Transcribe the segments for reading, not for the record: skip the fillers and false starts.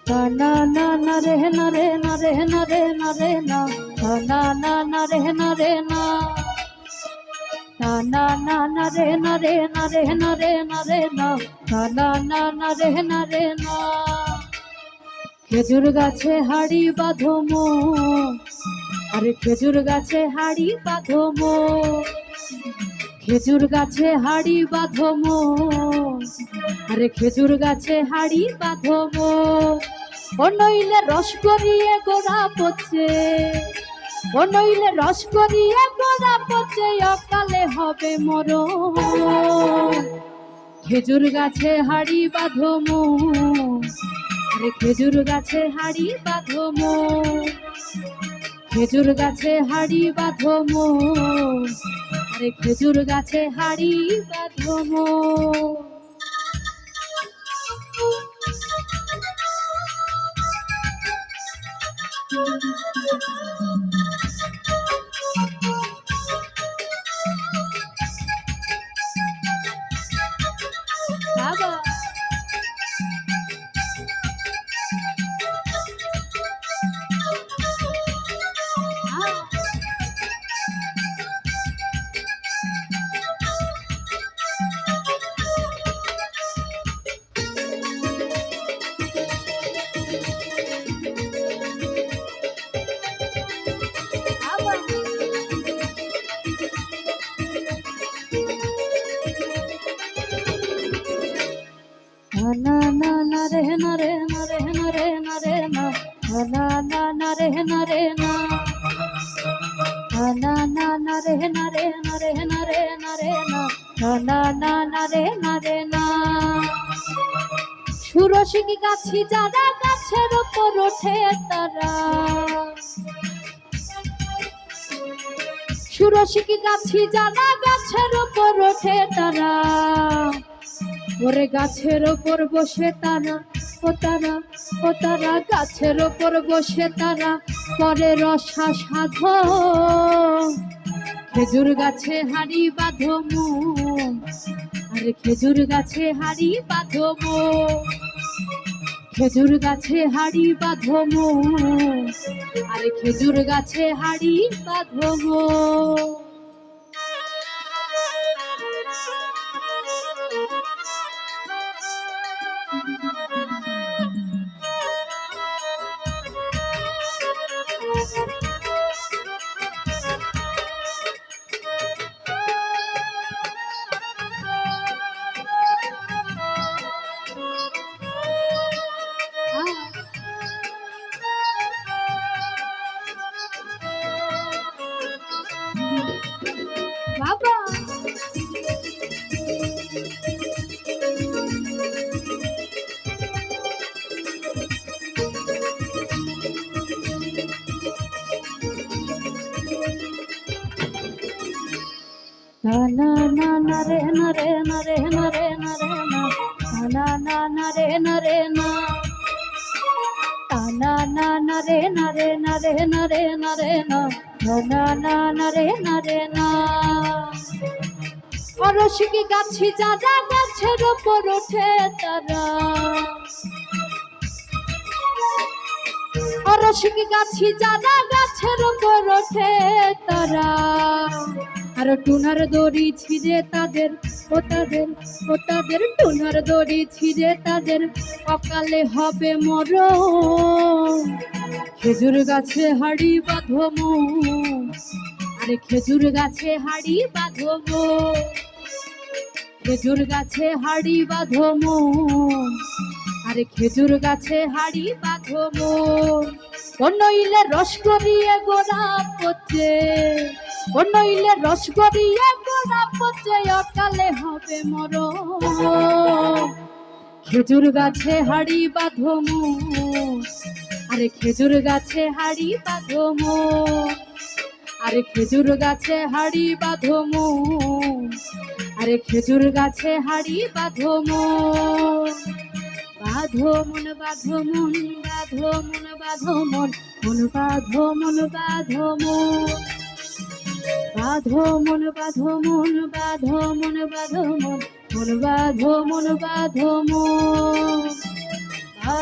না না না রে না রে না রে না রে না রে না না না না রে না রে না না না না রে না রে না রে না রে না রে না না না না রে না রে না খেজুর গাছে হাড়ি বাঁধো মো আরে খেজুর গাছে হাড়ি বাঁধো মো খেজুর গাছে হাড়ি বাঁধো মো আরে খেজুর গাছে হাড়ি বাঁধো মো ও নইলে রস করিয়ে গোড়া পচে ও নইলে রস করিয়ে গোড়া পচে অকালে হবে মরণ খেজুর গাছে হাড়ি বাঁধো মো আরে খেজুর গাছে হাড়ি বাঁধো মো খেজুর গাছে হাড়ি বাঁধো মো আরে খেজুর গাছে হাড়ি বাঁধো মো বাবা না না না রে না রে না রে না রে না রে না না না না রে না রে না না না না রে না রে না রে না রে না রে না না না না রে না রে না সুরসিক গাছি যারা গাছের উপর ওঠে তারা সুরসিক গাছি যারা গাছের উপর ওঠে তারা ওরে গাছের ওপর বসে তারা ও তারা গাছের ওপর বসে তারা করে রসা সাধো খেজুর গাছে হাড়ি বাঁধো মো আরে খেজুর গাছে হাড়ি বাঁধো মো খেজুর গাছে হাড়ি বাঁধো মো আরে খেজুর গাছে হাড়ি বাঁধো মো বাবা না না না রে না রে না রে না রে না রে না না না রে না রে না না না না রে না রে না রে না রে না রে না না না না রে না রে না অরসিক গাছি যারা গাছের উপর ওঠে তারা অরসিক গাছি যারা গাছের উপর ওঠে তারা আর টুনার দড়ি ছিঁড়ে তাদের ও তাদের টুনার দড়ি ছিঁড়ে তাদের অকালে হবে মরণ খেজুর গাছে হাড়ি বাঁধো মো আরে খেজুর গাছে হাড়ি বাঁধো মো খেজুর গাছে হাড়ি বাঁধো মো আরে খেজুর গাছে হাড়ি বাঁধো মো ও নইলে রস করিয়ে গোড়া পচে ও নইলে রস করিয়ে গোড়া পচে অকালে হবে মরণ খেজুর গাছে হাড়ি বাঁধো মো আরে খেজুর গাছে হাড়ি বাঁধো মো আরে খেজুর গাছে হাড়ি বাঁধো মো আরে খেজুর গাছে হাড়ি বাঁধো মো বাঁধো মন বাঁধো মন বাঁধো মন বাঁধো মন মন বাঁধো মন বাঁধো মন বাঁধো মন বাঁধো মন বাঁধো মন বাঁধো মন মন বাঁধো মন বাঁধো মন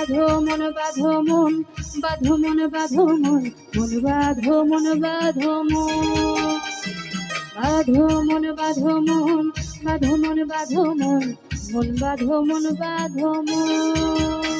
বাঁধো মন বাঁধো মন বাঁধো মন বাঁধো মন মন বাঁধো মন বাঁধো মন বাঁধো মন বাঁধো মন বাঁধো মন বাঁধো মন মন বাঁধো মন বাঁধো মন